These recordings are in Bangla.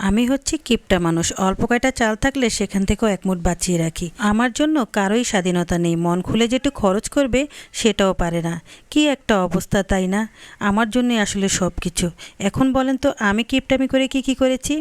আমি হচ্ছি কিপটা মানুষ, অল্প কয়টা চাল থাকলে সেখান থেকেও এক মুঠ বাঁচিয়ে রাখি। আমার জন্য কারোই স্বাধীনতা নেই, মন খুলে যেটু খরচ করবে সেটাও পারে না। কি একটা অবস্থা, তাই না? আমার জন্য আসলে সব কিছু। এখন বলেন তো আমি কিপটামি করে কি করেছি?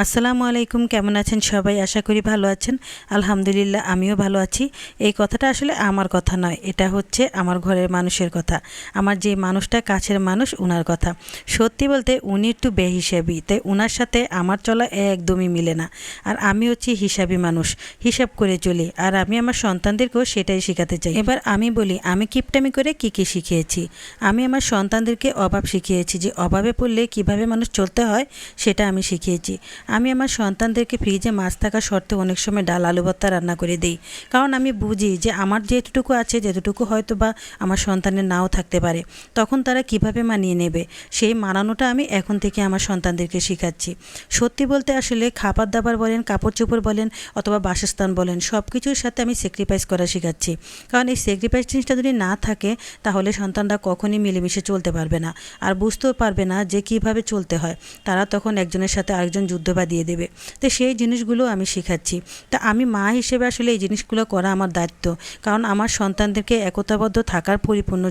আসসালামু আলাইকুম, কেমন আছেন সবাই? আশা করি ভালো আছেন। আলহামদুলিল্লাহ, আমিও ভালো আছি। এই কথাটা আসলে আমার কথা নয়, এটা হচ্ছে আমার ঘরের মানুষের কথা। আমার যে মানুষটা কাছের মানুষ, উনার কথা। সত্যি বলতে উনি একটু বেহিসাবি, তাই উনার সাথে আমার চলা একদমই মিলে না। আর আমি হচ্ছি হিসাবি মানুষ, হিসাব করে চলি। আর আমি আমার সন্তানদেরকেও সেটাই শেখাতে চাই। এবার আমি বলি আমি কিপটামি করে কি শিখিয়েছি। আমি আমার সন্তানদেরকে অভাব শিখিয়েছি, যে অভাবে পড়লে কিভাবে মানুষ চলতে হয় সেটা আমি শিখিয়েছি। আমি আমার সন্তানদেরকে ফ্রিজে মাছ থাকা সত্ত্বেও অনেক সময় ডাল আলু ভর্তা রান্না করে দিই, কারণ আমি বুঝি যে আমার যেটুকু আছে, যেটুকু হয়তো বা আমার সন্তানের নাও থাকতে পারে, তখন তারা কিভাবে মানিয়ে নেবে সেই মানানোটা আমি এখন থেকে আমার সন্তানদেরকে শেখাচ্ছি। সত্যি বলতে আসলে খাবার দাবার বলেন, কাপড় চোপড় বলেন, অথবা বাসস্থান বলেন, সব কিছুর সাথে আমি স্যাক্রিফাইস করা শেখাচ্ছি। কারণ এই স্যাক্রিফাইস জিনিসটা যদি না থাকে তাহলে সন্তানরা কখনই মিলেমিশে চলতে পারবে না, আর বুঝতেও পারবে না যে কিভাবে চলতে হয়। তারা তখন একজনের সাথে আরেকজন যুদ্ধ বাঁধিয়ে দেবে। তো সেই জিনিসগুলো আমি শেখাচ্ছি। তা আমি মা হিসেবে আসলে এই জিনিসগুলো করা আমার দায়িত্ব। কারণ আমার সন্তানদেরকে একতাবদ্ধ থাকার পরিপূর্ণ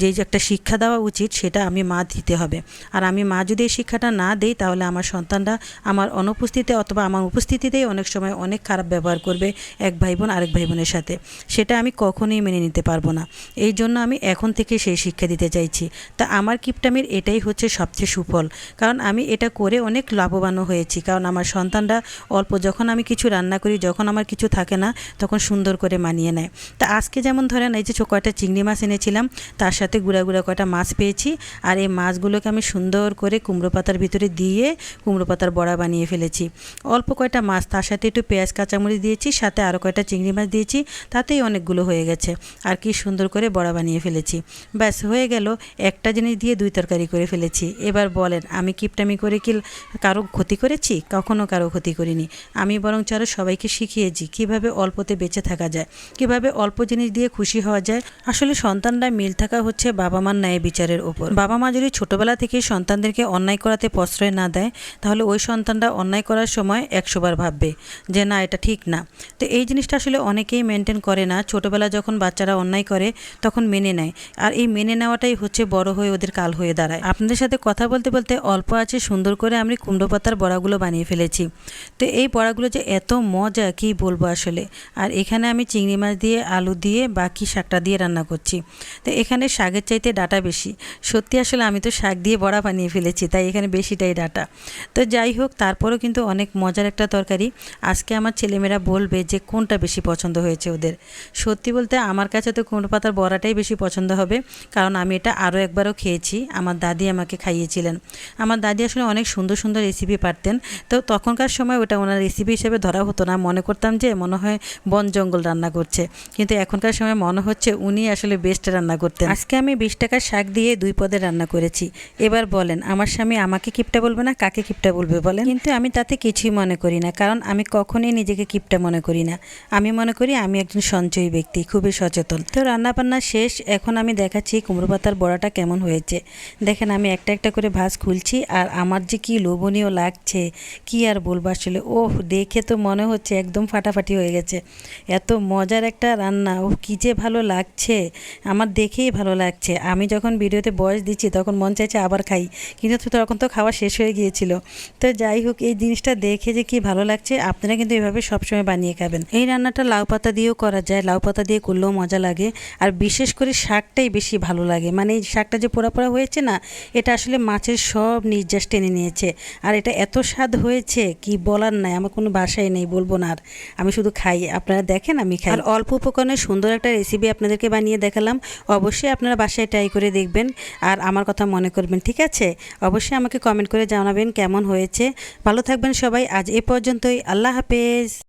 যে একটা শিক্ষা দেওয়া উচিত, সেটা আমি মা দিতে হবে। আর আমি মা যদি এই শিক্ষাটা না দেই তাহলে আমার সন্তানরা আমার অনুপস্থিতিতে অথবা আমার উপস্থিতিতেই অনেক সময় অনেক খারাপ ব্যবহার করবে এক ভাই বোন আরেক ভাই বোনের সাথে। সেটা আমি কখনোই মেনে নিতে পারবো না। এই জন্য আমি এখন থেকে সেই শিক্ষা দিতে চাইছি। তা আমার কিপটামির এটাই হচ্ছে সবচেয়ে সুফল, কারণ আমি এটা করে অনেক লাভবানও হয়েছি। কারণ আমার সন্তানরা অল্প যখন আমি কিছু রান্না করি, যখন আমার কিছু থাকে না, তখন সুন্দর করে মানিয়ে নেয়। তা আজকে যেমন ধরেন এই যে কয়টা চিংড়ি মাছ এনেছিলাম, তার সাথে গুঁড়া কয়টা মাছ পেয়েছি। আর এই মাছগুলোকে আমি সুন্দর করে কুমড়ো পাতার ভিতরে দিয়ে কুমড়ো পাতার বড়া বানিয়ে ফেলেছি। অল্প কয়টা মাছ, তার সাথে একটু পেঁয়াজ কাঁচামরিচ দিয়েছি, সাথে আরও কয়টা চিংড়ি মাছ দিয়েছি, তাতেই অনেকগুলো হয়ে গেছে। আর কি সুন্দর করে বড়া বানিয়ে ফেলেছি। ব্যাস হয়ে গেল, একটা জিনিস দিয়ে দুই তরকারি করে ফেলেছি। এবার বলেন আমি কিপটামি করে কি কারো ক্ষতি করেছি? কখনো কারো ক্ষতি করিনি। আমি বরং আরও সবাইকে শিখিয়েছি কিভাবে অল্পতে বেঁচে থাকা যায়, কিভাবে অল্প জিনিস দিয়ে খুশি হওয়া যায়। আসলে সন্তানরা মিল থাকা হচ্ছে বাবা মার ন্যায় বিচারের ওপর। বাবা মা যদি ছোটবেলা থেকে সন্তানদেরকে অন্যায় করাতে প্রশ্রয় না দেয়, তাহলে ওই সন্তানরা অন্যায় করার সময় 100 বার ভাববে যে না, এটা ঠিক না। তো এই জিনিসটা আসলে অনেকেই মেনটেন করে না। ছোটবেলা যখন বাচ্চারা অন্যায় করে তখন মেনে নেয়, আর এই মেনে নেওয়াটাই হচ্ছে বড় হয়ে ওদের কাল হয়ে দাঁড়ায়। আপনাদের সাথে কথা বলতে বলতে অল্প আছে সুন্দর করে আমি কুমড়ো পাতার বড়াগুলো বানিয়ে ফেলেছি। তো এই বড়াগুলো যে এত মজা কি বলবো আসলে। আর এখানে আমি চিংড়ি মাছ দিয়ে, আলু দিয়ে, বাকি শাকটা দিয়ে রান্না করছি। তো এখানে শাকের চাইতে ডাটা বেশি। সত্যি আসলে আমি তো শাক দিয়ে বড়া বানিয়ে ফেলেছি, তাই এখানে বেশিটাই ডাটা। তো যাই হোক, তারপরেও কিন্তু অনেক মজার একটা তরকারি। আজকে আমার ছেলেমেয়েরা বলবে যে কোনটা বেশি পছন্দ হয়েছে ওদের। সত্যি বলতে আমার কাছে তো কুমড়ো পাতার বড়াটাই বেশি পছন্দ হবে, কারণ আমি এটা আরও একবারও খেয়েছি। আমার দাদি আমাকে খাইয়েছিলেন। আমার দাদি আসলে অনেক সুন্দর সুন্দর রেসিপি পারতেন। তো তখনকার সময় ওটা ওনার রেসিপি হিসেবে ধরা হতো না, মনে করতাম যে মনে হয় বন জঙ্গল রান্না করছে। কিন্তু এখনকার সময় মনে হচ্ছে উনি আসলে বেস্ট রান্না করতেন। আজকে আমি 20 টাকার শাক দিয়ে 2 পদের রান্না করেছি। এবার বলেন আমার স্বামী আমাকে কিপটা বলবে না কাকে কিপটা বলবে বলেন? কিন্তু আমি তাতে কিছুই মনে করি না, কারণ আমি কখনোই নিজেকে কিপটা মনে করি না। আমি মনে করি আমি একজন সঞ্চয়ী ব্যক্তি, খুবই সচেতন। তো রান্না বান্না শেষ, এখন আমি দেখাচ্ছি কুমড়ো পাতার বড়াটা কেমন হয়েছে। দেখেন আমি একটা একটা করে ভাঁজ খুলছি, আর আমার যে কি লোভনীয় লাগছে কি আর বলবো আসলে। ওহ, দেখে তো মনে হচ্ছে একদম ফাটাফাটি হয়ে গেছে। এত মজার একটা রান্না, ও কি যে ভালো লাগছে, আমার দেখেই ভালো লাগছে। আমি যখন ভিডিওতে ভয়েস দিচ্ছি তখন মন চাইছে আবার খাই, কিন্তু তখন তো খাওয়া শেষ হয়ে গিয়েছিল। তো যাই হোক, এই জিনিসটা দেখে যে কি ভালো লাগছে। আপনারা কিন্তু এভাবে সবসময় বানিয়ে খাবেন। এই রান্নাটা লাউ পাতা দিয়েও করা যায়, লাউ পাতা দিয়ে করলেও মজা লাগে। আর বিশেষ করে শাকটাই বেশি ভালো লাগে, মানে এই শাকটা যে পোড়া পোড়া হয়েছে না, এটা আসলে মাছের সব নির্যাস টেনে নিয়েছে। আর এটা এত স্বাদ হয়েছে কি বলার নাই, আমার কোনো ভাষাই নেই, বলবো না। আর আমি শুধু খাই, আপনারা দেখেন আমি খাই। আর অল্প উপকরণে সুন্দর একটা রেসিপি আপনাদেরকে বানিয়ে দেখালাম। অবশ্যই আপনারা বাসায় ট্রাই করে দেখবেন আর আমার কথা মনে করবেন, ঠিক আছে? অবশ্যই আমাকে কমেন্ট করে জানাবেন কেমন হয়েছে। ভালো থাকবেন সবাই, আজ এ পর্যন্তই। আল্লাহ হাফেজ।